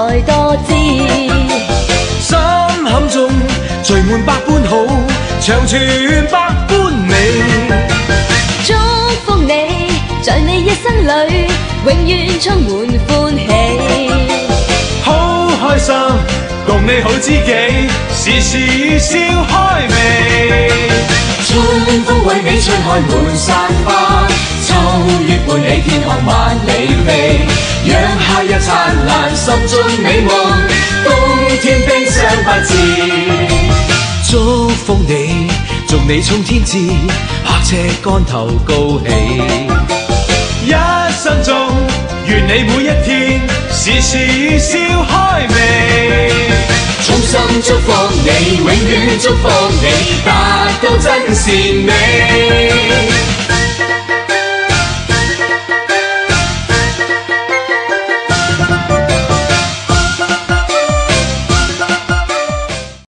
才多知。心坎中聚滿百般好，長存百般美。祝福你，在你一生裏，永遠充滿歡喜。好開心，共你好知己，時時笑開眉。春風為你吹開滿山花，秋月伴你天看萬里飛。讓夏日燦爛，心中美夢，冬天冰霜不至。祝福你，祝你衝天志，百尺竿頭高起。一生中，願你每一天，時時笑開眉。衷心祝福你，永遠祝福你，達到真善美。